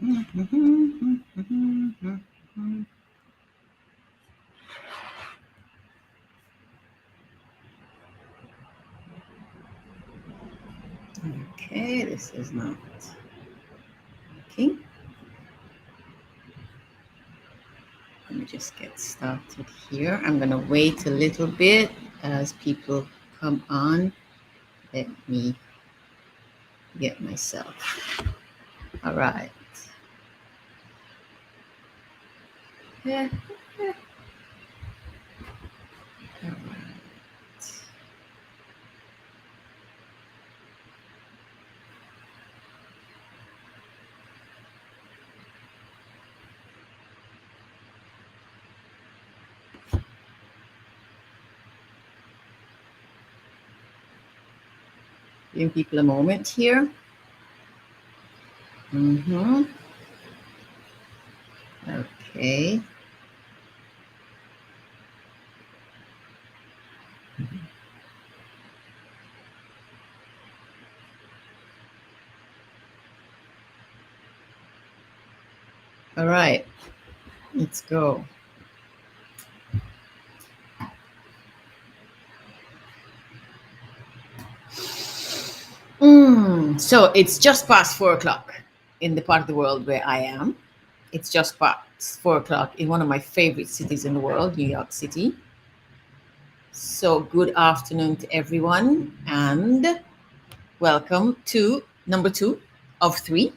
Okay, this is not working. Let me just get started here. I'm going to wait a little bit as people come on. Let me get myself. All right. Yeah. All right. Giving people a moment here. Okay. All right. Let's go. So it's just past 4 o'clock in the part of the world where I am. It's just past 4 o'clock in one of my favorite cities in the world, New York City. So good afternoon to everyone and welcome to number 2 of 3,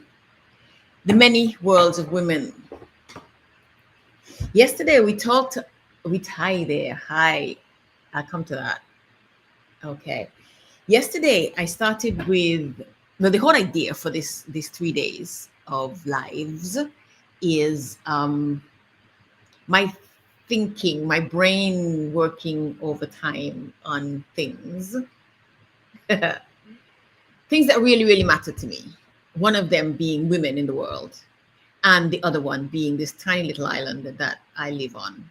The Many Worlds of Women. Yesterday we talked with hi there. Hi. I'll come to that. Okay. Yesterday I started with the whole idea for these 3 days of lives is my thinking, my brain working over time on things things that really, really matter to me. One of them being women in the world, and the other one being this tiny little island that I live on.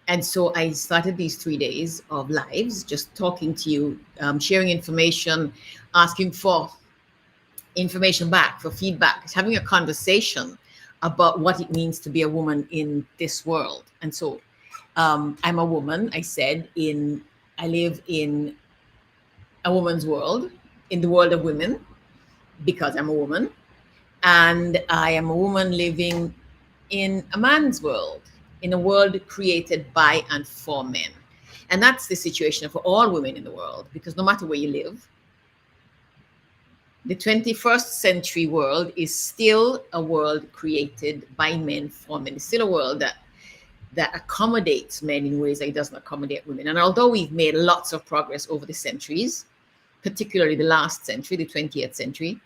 And so I started these 3 days of lives, just talking to you, sharing information, asking for information back, for feedback, having a conversation about what it means to be a woman in this world. And so I'm a woman, I said, I live in a woman's world, in the world of women, because I'm a woman. And I am a woman living in a man's world, in a world created by and for men. And that's the situation for all women in the world, because no matter where you live, the 21st century world is still a world created by men for men. It's still a world that accommodates men in ways that it doesn't accommodate women. And although we've made lots of progress over the centuries, particularly the last century, the 20th century,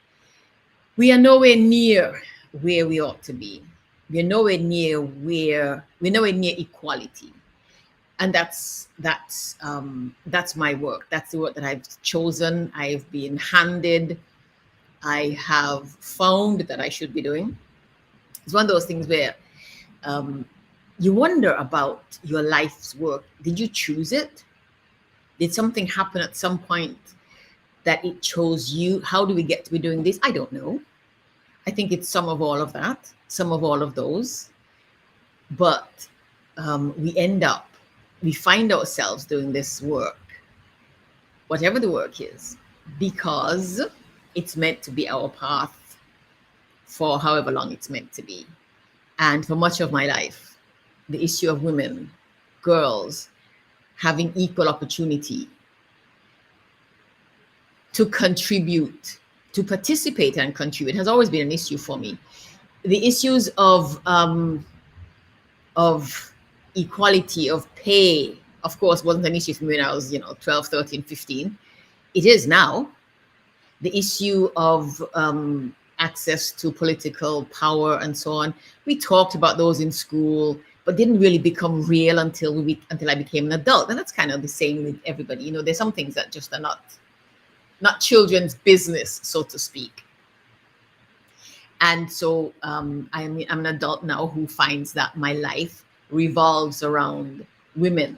we are nowhere near where we ought to be. We're nowhere near equality. And that's my work. That's the work that I've chosen. I've been handed. I have found that I should be doing. It's one of those things where you wonder about your life's work. Did you choose it? Did something happen at some point that it chose you? How do we get to be doing this? I don't know. I think it's some of all of that, some of all of those. But we find ourselves doing this work, whatever the work is, because it's meant to be our path for however long it's meant to be. And for much of my life, the issue of women, girls, having equal opportunity to contribute, to participate and contribute has always been an issue for me. The issues of equality of pay, of course, wasn't an issue for me when I was 12, 13, 15. It is now. The issue of access to political power and so on, we talked about those in school, but didn't really become real until I became an adult. And that's kind of the same with everybody. There's some things that just are not children's business, so to speak. And so I'm an adult now who finds that my life revolves around women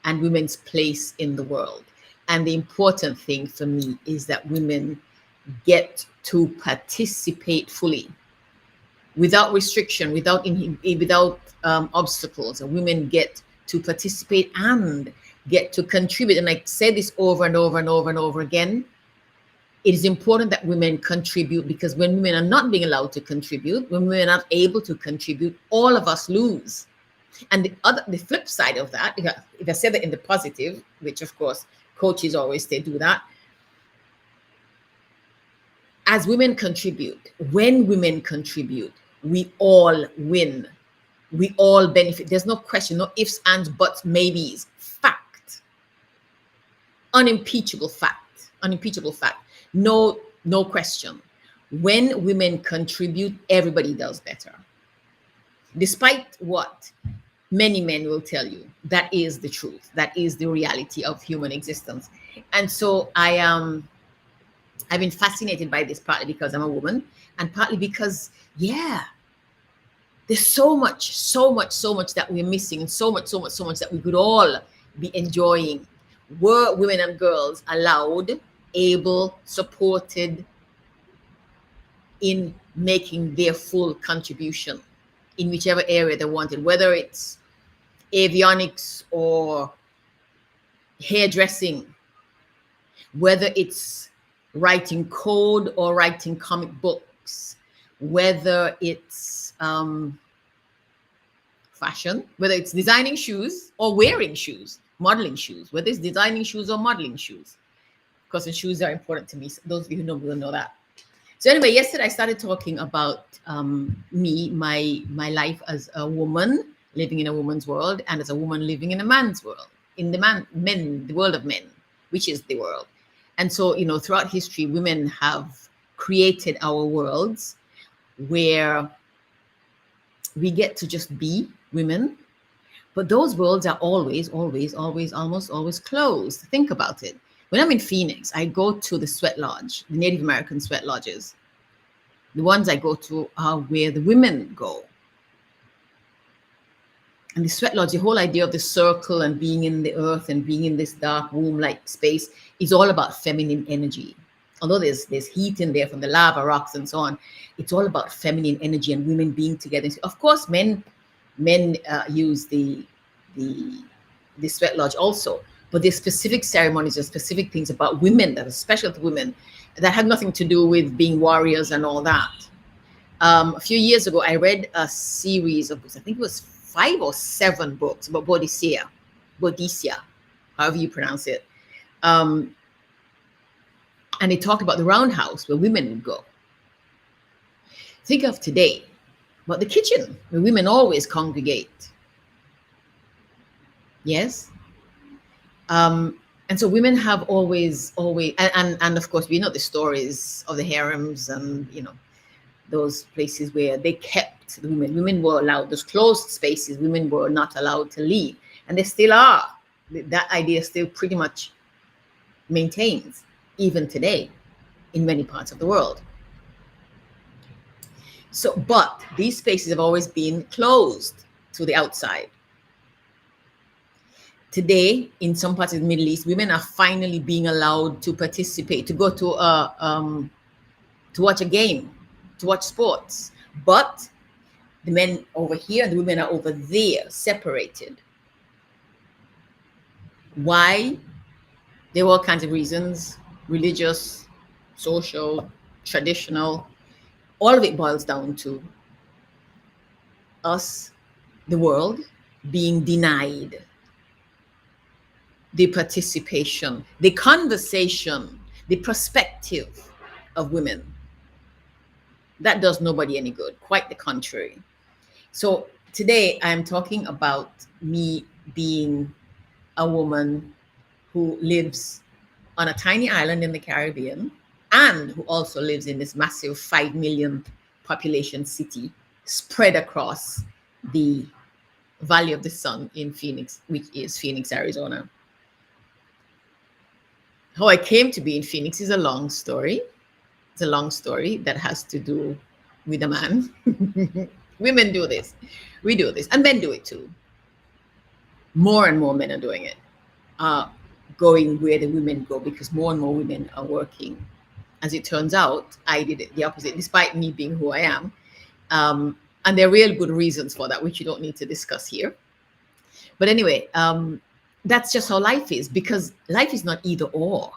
and women's place in the world. And the important thing for me is that women get to participate fully without restriction, without obstacles. Women get to participate and get to contribute. And I say this over and over and over and over again. It is important that women contribute, because when women are not being allowed to contribute, when women are not able to contribute, all of us lose. And the flip side of that, if I say that in the positive, which of course coaches always say do that, as women contribute, when women contribute, we all win. We all benefit. There's no question, no ifs, ands, buts, maybes. Fact. Unimpeachable fact. Unimpeachable fact. No question. When women contribute, everybody does better. Despite what many men will tell you, that is the truth. That is the reality of human existence. And so I've been fascinated by this, partly because I'm a woman, and partly because, there's so much that we're missing, and so much that we could all be enjoying. Were women and girls allowed, able, supported in making their full contribution in whichever area they wanted, whether it's avionics or hairdressing, whether it's writing code or writing comic books, whether it's fashion, whether it's designing shoes or wearing shoes, modeling shoes, whether it's designing shoes or modeling shoes, because the shoes are important to me. So those of you who know will know that. So anyway, yesterday I started talking about my life as a woman living in a woman's world, and as a woman living in a man's world, in the world of men, which is the world. And so, throughout history, women have created our worlds where we get to just be women. But those worlds are almost always closed. Think about it. When I'm in Phoenix, I go to the sweat lodge, the Native American sweat lodges. The ones I go to are where the women go. And the sweat lodge, the whole idea of the circle and being in the earth and being in this dark womb-like space is all about feminine energy. Although there's heat in there from the lava rocks and so on, it's all about feminine energy and women being together. Of course, men use the sweat lodge also, but there's specific ceremonies and specific things about women that are special to women that have nothing to do with being warriors and all that. A few years ago, I read a series of books. I think it was 5 or 7 books about Bodhisattva, however you pronounce it. And they talked about the roundhouse where women would go. Think of today, about the kitchen where women always congregate. Yes. And so women have always, and of course, we know the stories of the harems and, those places where they kept the women. Women were allowed, those closed spaces, women were not allowed to leave. And they still are. That idea still pretty much maintains, even today, in many parts of the world. So, but these spaces have always been closed to the outside. Today, in some parts of the Middle East, women are finally being allowed to participate, to go to watch a game, to watch sports. But the men over here and the women are over there, separated. Why? There were all kinds of reasons: religious, social, traditional. All of it boils down to us, the world, being denied the participation, the conversation, the perspective of women. That does nobody any good, quite the contrary. So today I'm talking about me being a woman who lives on a tiny island in the Caribbean and who also lives in this massive 5 million population city spread across the Valley of the Sun in Phoenix, which is Phoenix, Arizona. How I came to be in Phoenix is a long story. It's a long story that has to do with a man. Women do this. We do this. And men do it too. More and more men are doing it. Going where the women go, because more and more women are working. As it turns out, I did it the opposite. Despite me being who I am, And there are real good reasons for that, which you don't need to discuss here. But anyway, that's just how life is, because life is not either or.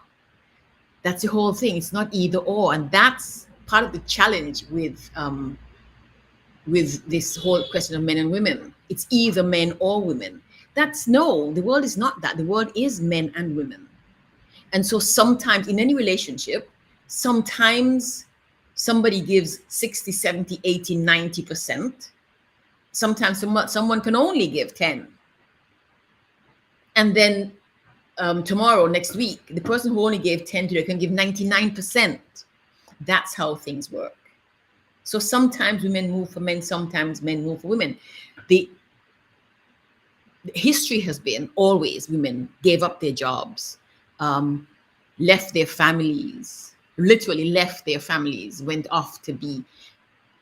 That's the whole thing. It's not either or. And that's part of the challenge with this whole question of men and women. It's either men or women. The world is not that. The world is men and women. And so sometimes in any relationship, sometimes somebody gives 60, 70, 80, 90%. Sometimes someone can only give 10. And then tomorrow, next week, the person who only gave 10 today can give 99%. That's how things work. So sometimes women move for men, sometimes men move for women. The history has been always women gave up their jobs, left their families, literally left their families, went off to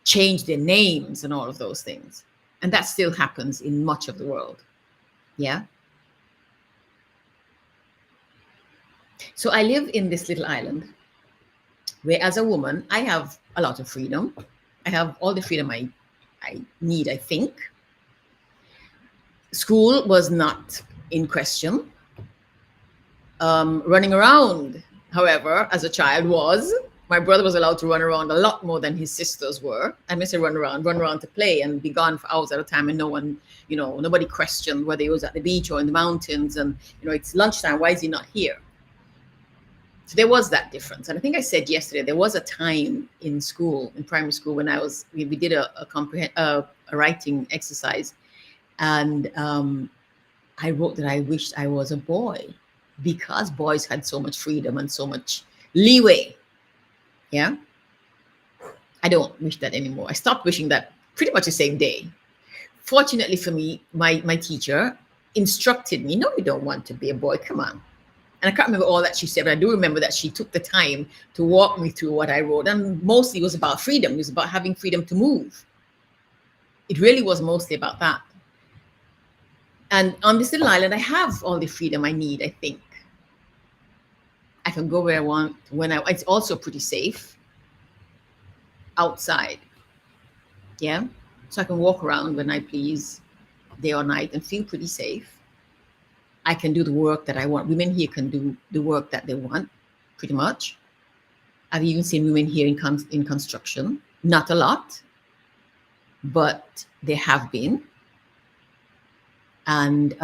change their names and all of those things. And that still happens in much of the world. Yeah. So I live in this little island where, as a woman, I have a lot of freedom. I have all the freedom I need, I think. School was not in question. Running around, however, as a child was. My brother was allowed to run around a lot more than his sisters were. I must say run around to play and be gone for hours at a time, and no one, nobody questioned whether he was at the beach or in the mountains. And, it's lunchtime, why is he not here? So there was that difference. And I think I said yesterday, there was a time in school, in primary school, when we did a writing exercise. And I wrote that I wished I was a boy, because boys had so much freedom and so much leeway. Yeah. I don't wish that anymore. I stopped wishing that pretty much the same day. Fortunately for me, my teacher instructed me, no, you don't want to be a boy. Come on. And I can't remember all that she said, but I do remember that she took the time to walk me through what I wrote. And mostly it was about freedom. It was about having freedom to move. It really was mostly about that. And on this little island, I have all the freedom I need, I think. I can go where I want, it's also pretty safe outside. Yeah. So I can walk around when I please, day or night, and feel pretty safe. I can do the work that I want. Women here can do the work that they want, pretty much. I've even seen women here in construction. Not a lot, but there have been. And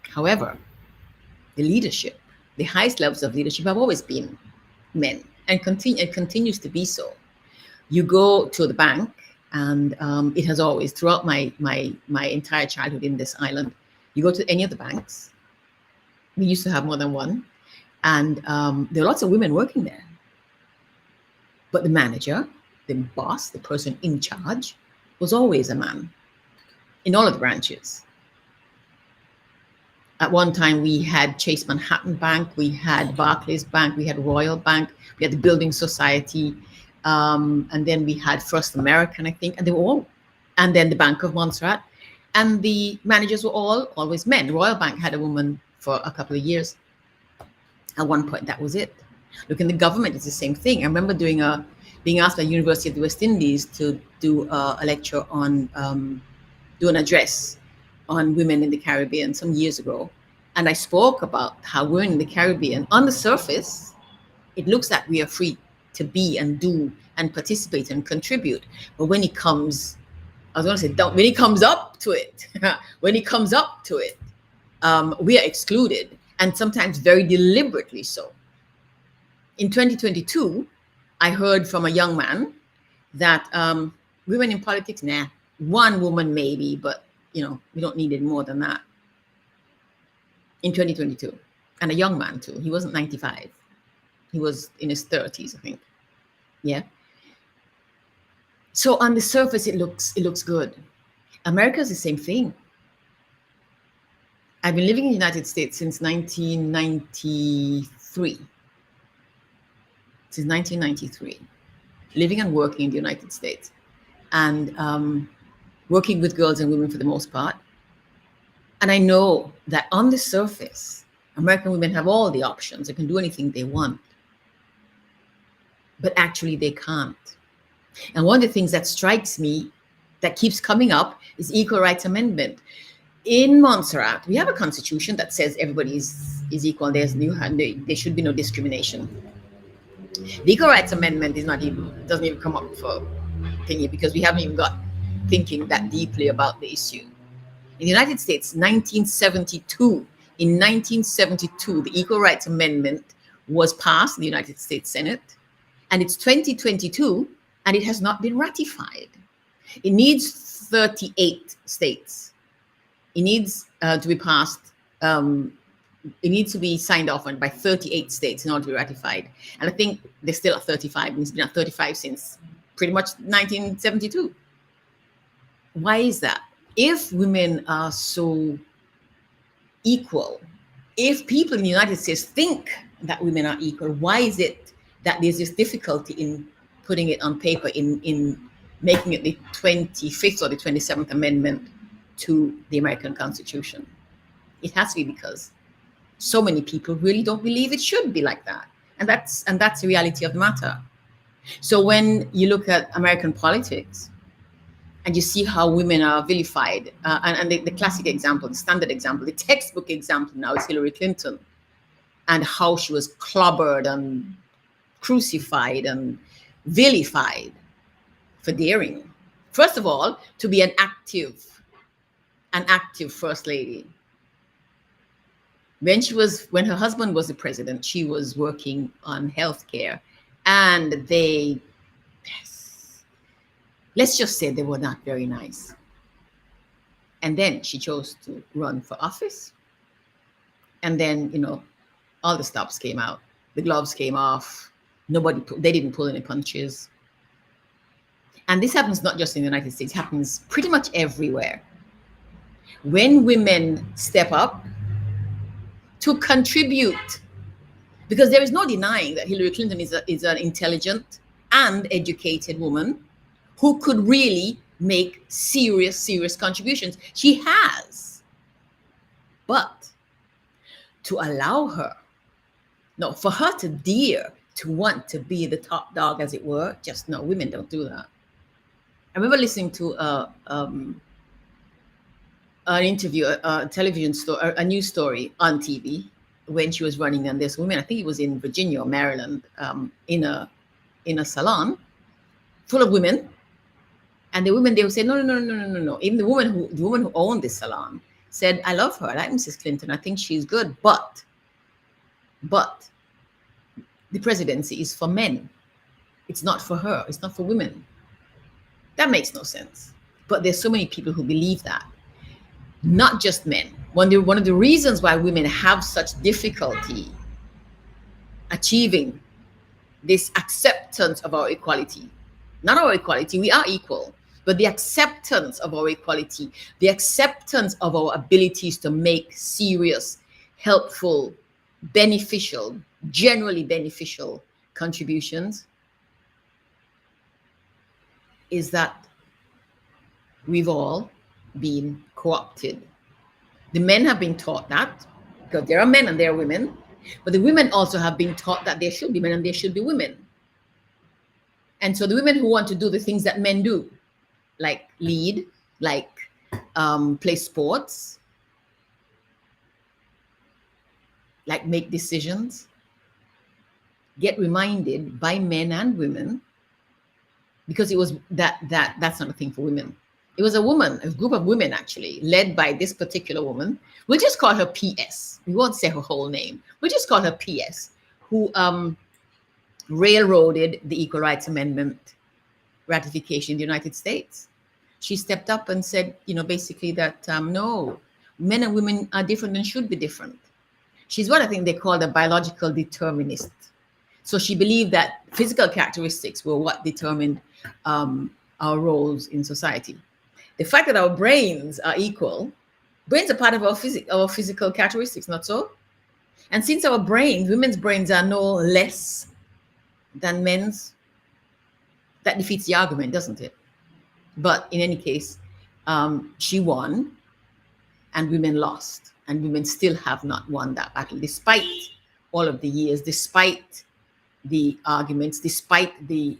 however, the leadership, the highest levels of leadership have always been men, and continues to be so. You go to the bank, and it has always, throughout my entire childhood in this island, you go to any of the banks. We used to have more than one, and there are lots of women working there. But the manager, the boss, the person in charge, was always a man in all of the branches. At one time, we had Chase Manhattan Bank, we had Barclays Bank, we had Royal Bank, we had the Building Society, and then we had First American, I think, and they were all, and then the Bank of Montserrat, and the managers were all always men. Royal Bank had a woman for a couple of years. At one point, that was it. Look, in the government, it's the same thing. I remember being asked by the University of the West Indies to do a lecture on, do an address on women in the Caribbean some years ago. And I spoke about how women in the Caribbean, on the surface, it looks like we are free to be and do and participate and contribute. But when it comes, when it comes up to it, we are excluded, and sometimes very deliberately so. In 2022, I heard from a young man that women in politics, nah, one woman maybe, but we don't need it more than that. In 2022, and a young man too. He wasn't 95. He was in his 30s, I think. Yeah. So on the surface, it looks good. America is the same thing. I've been living in the United States since 1993. Since 1993, living and working in the United States, and working with girls and women for the most part. And I know that on the surface, American women have all the options. They can do anything they want. But actually, they can't. And one of the things that strikes me that keeps coming up is Equal Rights Amendment. In Montserrat, we have a constitution that says everybody is equal. There should be no discrimination. The Equal Rights Amendment doesn't even come up for thingy because we haven't even got thinking that deeply about the issue. In the United States, 1972, in 1972, the Equal Rights Amendment was passed in the United States Senate, and it's 2022, and it has not been ratified. It needs 38 states. It needs to be passed. It needs to be signed off on by 38 states in order to be ratified. And I think they're still at 35, and it's been at 35 since pretty much 1972. Why is that? If women are so equal, if people in the United States think that women are equal, why is it that there's this difficulty in putting it on paper, in making it the 25th or the 27th Amendment to the American Constitution? It has to be because so many people really don't believe it should be like that. And that's the reality of the matter. So when you look at American politics and you see how women are vilified, and the classic example, the standard example, the textbook example now is Hillary Clinton, and how she was clobbered and crucified and vilified for daring, first of all, to be an active first lady. When her husband was the president, she was working on healthcare, and let's just say they were not very nice. And then she chose to run for office, and then all the stops came out, the gloves came off. They didn't pull any punches. And this happens not just in the United States, it happens pretty much everywhere. When women step up to contribute, because there is no denying that Hillary Clinton is an intelligent and educated woman who could really make serious contributions. She has. But to allow her, no, for her to dare to want to be the top dog, as it were, just no, women don't do that. I remember listening to an interview, a television story, a news story on TV when she was running, and this woman, I think it was in Virginia or Maryland, in a salon full of women, and the women, they would say, no. Even the woman who owned this salon said, I love her, I like Mrs. Clinton, I think she's good, but the presidency is for men. It's not for her. It's not for women. That makes no sense. But there's so many people who believe that. Not just men. One of the reasons why women have such difficulty achieving this acceptance of our equality, not our equality, we are equal, but the acceptance of our equality, the acceptance of our abilities to make serious, helpful, beneficial, generally beneficial contributions, is that we've all been co-opted. The men have been taught that, because there are men and there are women, but the women also have been taught that there should be men and there should be women. And so the women who want to do the things that men do, like lead, like play sports, like make decisions, get reminded by men and women, because it was that's not a thing for women. It was a group of women actually, led by this particular woman. We'll just call her PS. We won't say her whole name. We'll just call her PS, who railroaded the Equal Rights Amendment ratification in the United States. She stepped up and said, basically that no, men and women are different and should be different. She's what I think they call a biological determinist. So she believed that physical characteristics were what determined our roles in society. The fact that our brains are equal, brains are part of our physical characteristics, not so? And since our brains, women's brains are no less than men's, that defeats the argument, doesn't it? But in any case, she won and women lost, and women still have not won that battle, despite all of the years, despite the arguments, despite the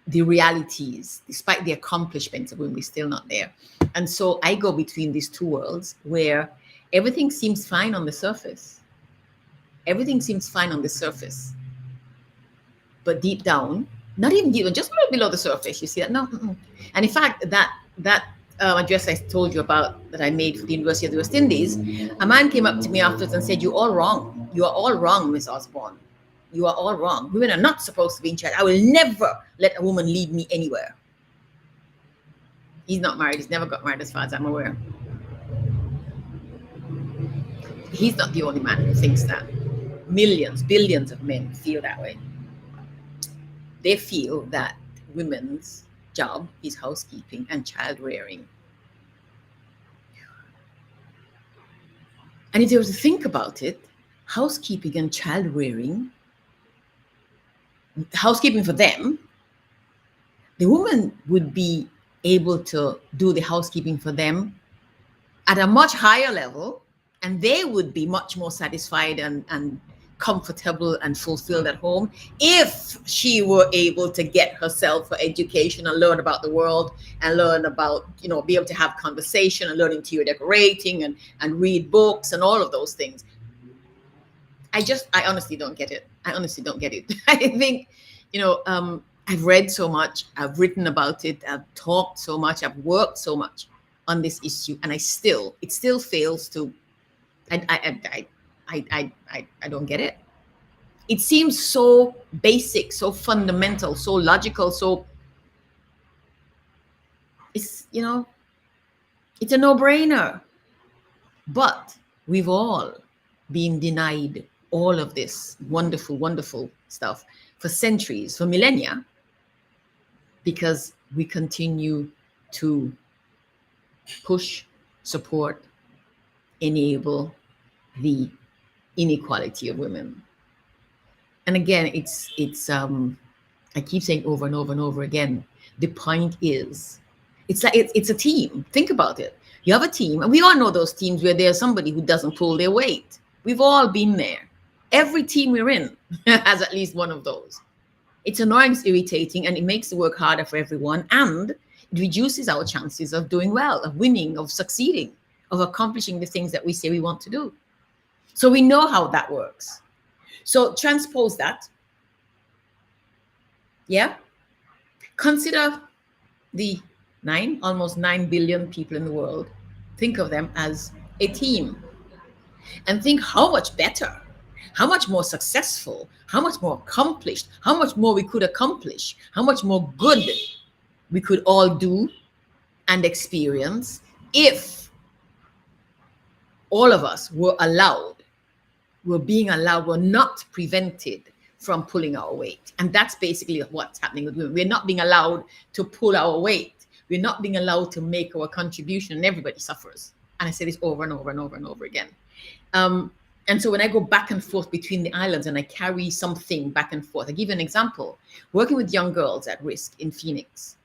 the realities, despite the accomplishments of women, we're still not there. And so I go between these two worlds where everything seems fine on the surface. Everything seems fine on the surface. But deep down, not even deep, just a little below the surface, you see that? No. And in fact, that address I told you about that I made for the University of the West Indies, a man came up to me afterwards and said, "You're all wrong. You are all wrong, Miss Osborne. You are all wrong. Women are not supposed to be in charge. I will never let a woman lead me anywhere." He's not married. He's never got married as far as I'm aware. He's not the only man who thinks that. Millions, billions of men feel that way. They feel that women's job is housekeeping and child rearing. And if you were to think about it, housekeeping and child rearing, housekeeping for them, the woman would be able to do the housekeeping for them at a much higher level, and they would be much more satisfied and comfortable and fulfilled at home if she were able to get herself for education and learn about the world and learn about, be able to have conversation and learn interior decorating and read books and all of those things. I honestly don't get it. I honestly don't get it. I think, I've read so much, I've written about it, I've talked so much, I've worked so much on this issue, and it still fails to. I don't get it. It seems so basic, so fundamental, so logical, so it's a no-brainer. But we've all been denied all of this wonderful, wonderful stuff for centuries, for millennia, because we continue to push, support, enable the inequality of women. And again, it's I keep saying over and over and over again, the point is, it's like it's a team. Think about it. You have a team, and we all know those teams where there's somebody who doesn't pull their weight. We've all been there. Every team we're in has at least one of those. It's annoying, it's irritating, and it makes the work harder for everyone, and it reduces our chances of doing well, of winning, of succeeding, of accomplishing the things that we say we want to do. So we know how that works. So transpose that. Yeah. Consider the almost 9 billion people in the world. Think of them as a team. And think how much better, how much more successful, how much more accomplished, how much more we could accomplish, how much more good we could all do and experience if all of us were being allowed, were not prevented from pulling our weight. And that's basically what's happening with women. We're not being allowed to pull our weight. We're not being allowed to make our contribution, and everybody suffers. And I say this over and over and over and over again. And so when I go back and forth between the islands and I carry something back and forth, I give you an example. Working with young girls at risk in Phoenix.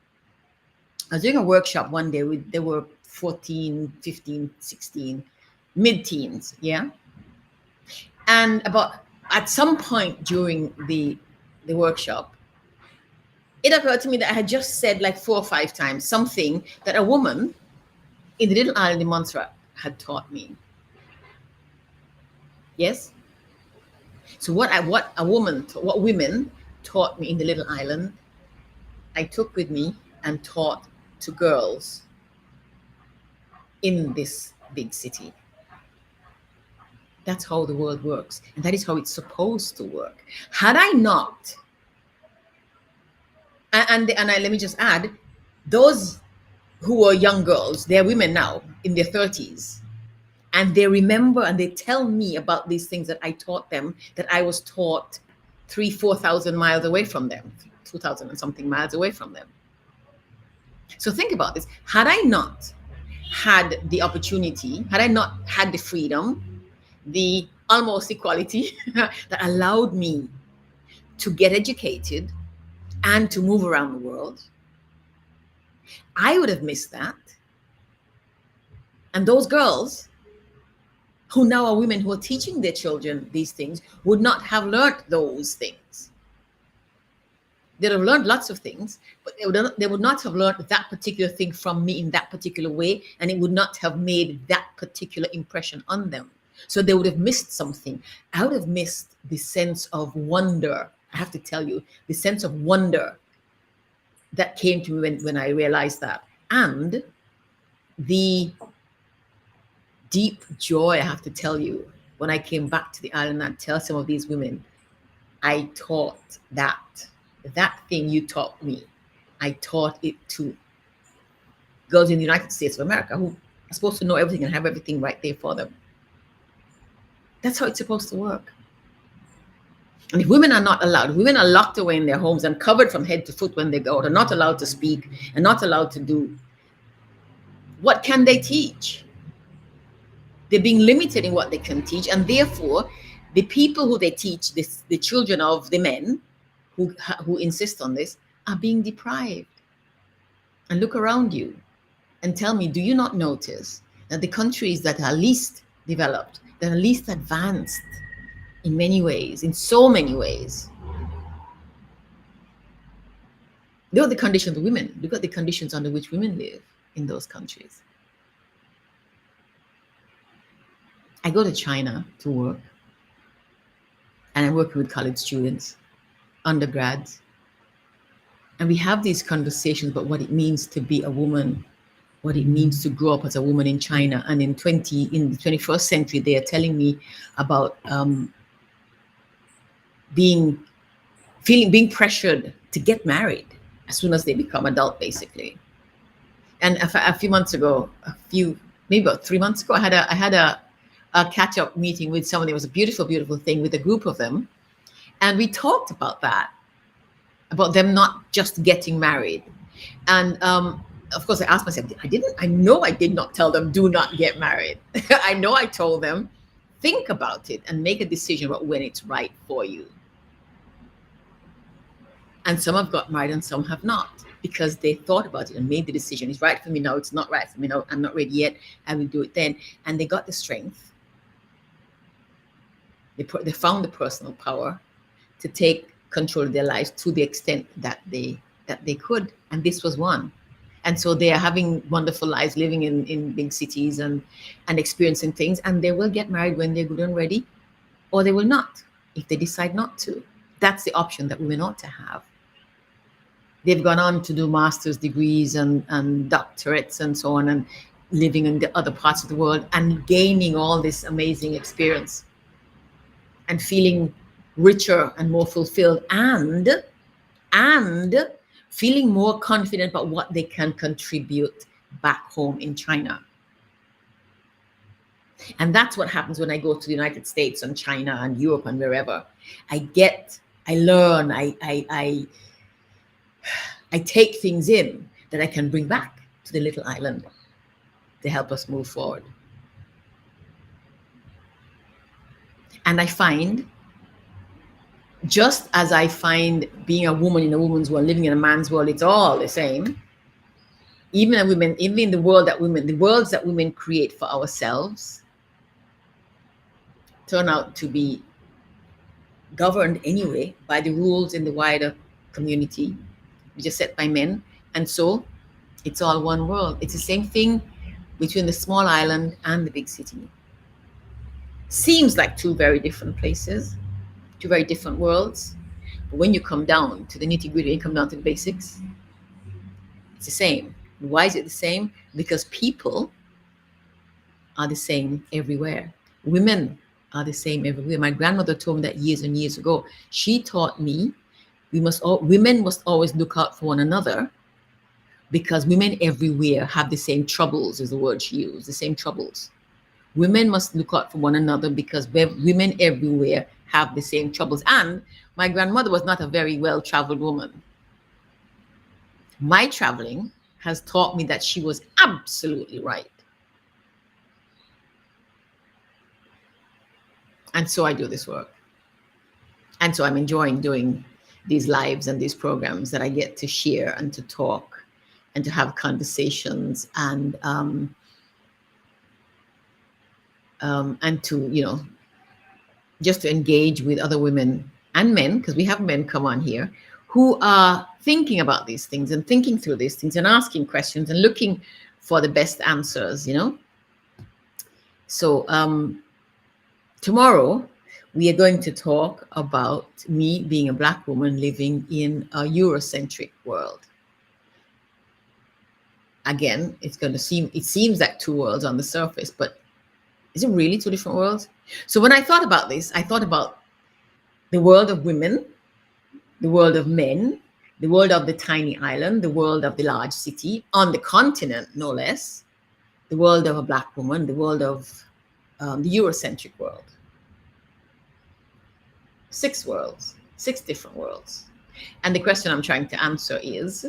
I was doing a workshop one day they were 14, 15, 16, mid-teens, yeah? And at some point during the workshop, it occurred to me that I had just said like 4 or 5 times something that a woman in the little island in Montserrat had taught me. Yes? So what women taught me in the little island, I took with me and taught to girls in this big city. That's how the world works. And that is how it's supposed to work. Had I not, let me just add, those who were young girls, they're women now in their 30s. And they remember and they tell me about these things that I taught them, that I was taught 3,000-4,000 miles away from them, 2,000 and something miles away from them. So think about this. Had I not had the opportunity, had I not had the freedom, the almost equality that allowed me to get educated and to move around the world, I would have missed that. And those girls who now are women who are teaching their children these things would not have learned those things. They'd have learned lots of things, but they would not have learned that particular thing from me in that particular way, and it would not have made that particular impression on them. So they would have missed something. I would have missed the sense of wonder. I have to tell you, the sense of wonder that came to me when I realized that. And the deep joy, I have to tell you, when I came back to the island and tell some of these women, I taught that thing you taught me, I taught it to girls in the United States of America who are supposed to know everything and have everything right there for them. That's how it's supposed to work. And if women are not allowed, women are locked away in their homes and covered from head to foot when they go out, are not allowed to speak and not allowed to do, what can they teach? They're being limited in what they can teach, and therefore the people who they teach, the children of the men who insist on this, are being deprived. And look around you and tell me, do you not notice that the countries that are least developed, that are least advanced in many ways, in so many ways, look at the conditions of women, look at the conditions under which women live in those countries. I go to China to work, and I'm working with college students, undergrads, and we have these conversations about what it means to be a woman, what it means to grow up as a woman in China. And in the 21st century, they are telling me about being pressured to get married as soon as they become adult, basically. And a few months ago, maybe about 3 months ago, I had a catch-up meeting with someone. It was a beautiful, beautiful thing with a group of them. And we talked about that, about them not just getting married. And of course, I asked myself, I know I did not tell them, do not get married. I know I told them, think about it and make a decision about when it's right for you. And some have got married and some have not, because they thought about it and made the decision. It's right for me now, it's not right for me now, I'm not ready yet, I will do it then. And they got the strength. They found the personal power to take control of their lives to the extent that they could. And this was one. And so they are having wonderful lives, living in big cities and experiencing things. And they will get married when they're good and ready, or they will not, if they decide not to. That's the option that women ought to have. They've gone on to do master's degrees and doctorates and so on, and living in the other parts of the world and gaining all this amazing experience and feeling richer and more fulfilled, and feeling more confident about what they can contribute back home in China. And that's what happens when I go to the United States and China and Europe and wherever. I learn, I take things in that I can bring back to the little island to help us move forward. And I find, just as I find being a woman in a woman's world, living in a man's world, it's all the same. Even in the worlds that women create for ourselves turn out to be governed anyway by the rules in the wider community, which are set by men. And so it's all one world. It's the same thing between the small island and the big city. Seems like two very different places, two very different worlds. But when you come down to the nitty-gritty and come down to the basics, it's the same. Why is it the same? Because people are the same everywhere. Women are the same everywhere. My grandmother told me that years and years ago. She taught me women must always look out for one another, because women everywhere have the same troubles, is the word she used, the same troubles. Women must look out for one another because women everywhere have the same troubles. And my grandmother was not a very well-traveled woman. My traveling has taught me that she was absolutely right. And so I do this work. And so I'm enjoying doing these lives and these programs that I get to share and to talk and to have conversations and to, just to engage with other women and men, because we have men come on here who are thinking about these things and thinking through these things and asking questions and looking for the best answers, So tomorrow we are going to talk about me being a Black woman living in a Eurocentric world. Again, it seems like two worlds on the surface, but is it really two different worlds? So when I thought about this, I thought about the world of women, the world of men, the world of the tiny island, the world of the large city, on the continent, no less, the world of a Black woman, the world of the Eurocentric world. 6 worlds, 6 different worlds. And the question I'm trying to answer is,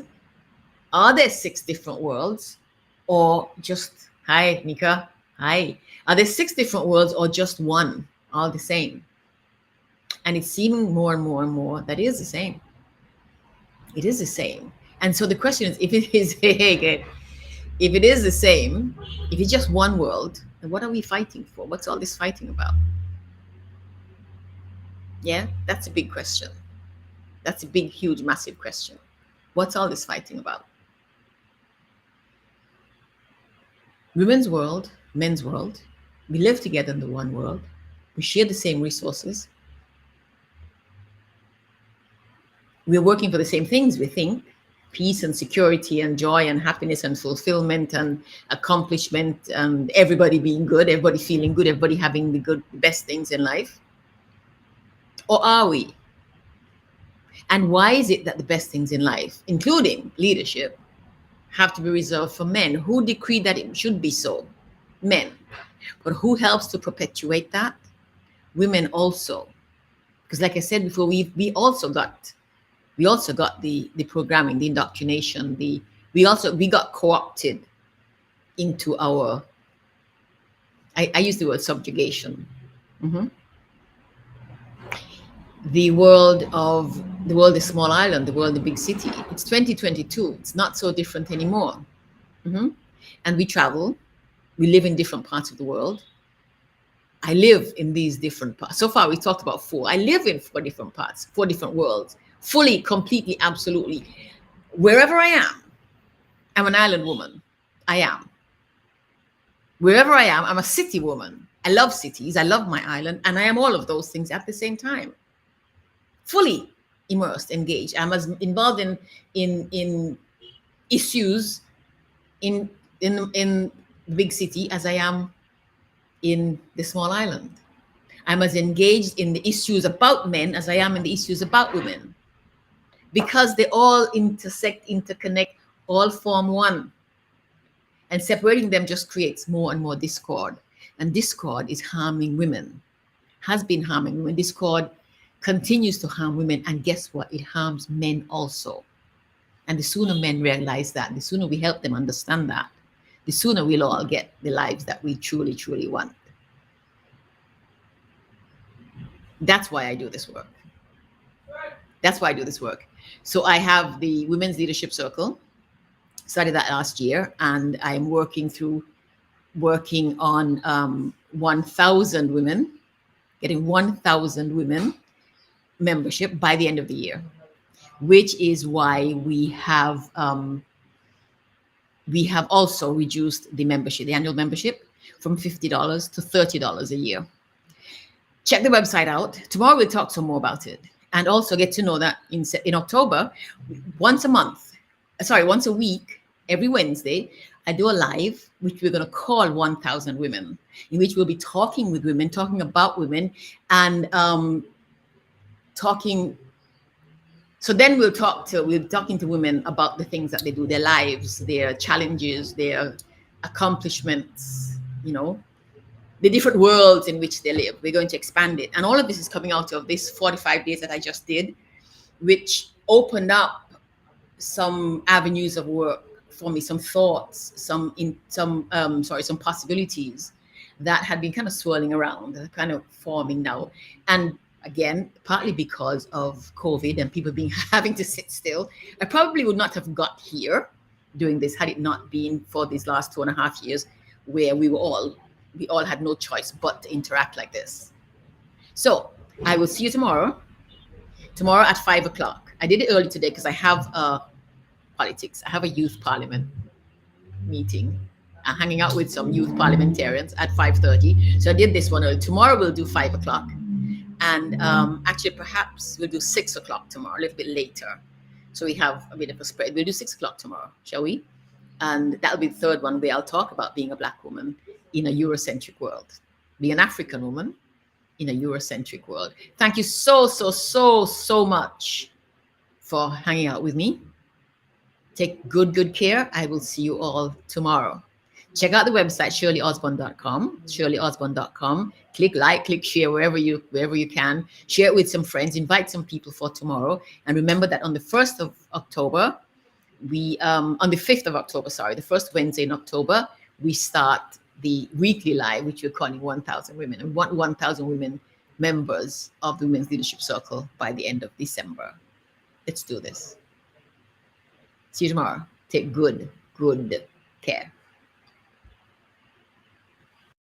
are there 6 different worlds, or just, hi, Nika, hi. Are there 6 different worlds or just one, all the same? And it's seeming more and more and more that it is the same. It is the same. And so the question is, if it is, if it is the same, if it's just one world, then what are we fighting for? What's all this fighting about? Yeah, that's a big question. That's a big, huge, massive question. What's all this fighting about? Women's world, men's world, we live together in the one world. We share the same resources. We're working for the same things, we think. Peace and security and joy and happiness and fulfillment and accomplishment and everybody being good, everybody feeling good, everybody having the best things in life. Or are we? And why is it that the best things in life, including leadership, have to be reserved for men? Who decreed that it should be so? Men. But who helps to perpetuate that? Women also. Because like I said before, we also got the programming, the indoctrination, we got co-opted into our, I use the word subjugation. The world is small island, the world the big city. It's 2022. It's not so different anymore. And we travel. We live in different parts of the world. I live in these different parts. So far, we talked about 4. I live in 4 different parts, 4 different worlds, fully, completely, absolutely. Wherever I am, I'm an island woman. I am. Wherever I am, I'm a city woman. I love cities. I love my island. And I am all of those things at the same time. Fully immersed, engaged. I'm as involved in issues in the big city as I am in the small island. I'm as engaged in the issues about men as I am in the issues about women, because they all intersect, interconnect, all form one. And separating them just creates more and more discord. And discord is harming women, has been harming women. Discord continues to harm women. And guess what? It harms men also. And the sooner men realize that, the sooner we help them understand that, the sooner we'll all get the lives that we truly, truly want. That's why I do this work. That's why I do this work. So I have the Women's Leadership Circle, started that last year, and I'm working on 1,000 women, getting 1,000 women membership by the end of the year, which is why we have also reduced the membership, the annual membership, from $50 to $30 a year. Check the website out. Tomorrow we'll talk some more about it, and also get to know that in October, once a week, every Wednesday, I do a live, which we're going to call 1,000 Women, in which we'll be talking with women, talking about women, and talking. So then we're talking to women about the things that they do, their lives, their challenges, their accomplishments, the different worlds in which they live. We're going to expand it. And all of this is coming out of this 45 days that I just did, which opened up some avenues of work for me, some thoughts, some possibilities that had been kind of swirling around, that are kind of forming now. And again, partly because of COVID and people having to sit still, I probably would not have got here doing this had it not been for these last 2.5 years, where we all had no choice but to interact like this. So I will see you tomorrow at 5 o'clock. I did it early today because I have politics. I have a youth parliament meeting. I'm hanging out with some youth parliamentarians at 5:30. So I did this one early. Tomorrow we'll do 5 o'clock. And actually, perhaps we'll do 6 o'clock tomorrow, a little bit later. So we have a bit of a spread. We'll do 6 o'clock tomorrow, shall we? And that'll be the third one where I'll talk about being a Black woman in a Eurocentric world, being an African woman in a Eurocentric world. Thank you so much for hanging out with me. Take good care. I will see you all tomorrow. Check out the website, shirleyosborne.com, shirleyosborne.com. Click like, click share wherever you can. Share it with some friends. Invite some people for tomorrow. And remember that on the 1st of October, on the 5th of October, the first Wednesday in October, we start the weekly live, which we're calling 1,000 Women. And we want 1,000 women members of the Women's Leadership Circle by the end of December. Let's do this. See you tomorrow. Take good care.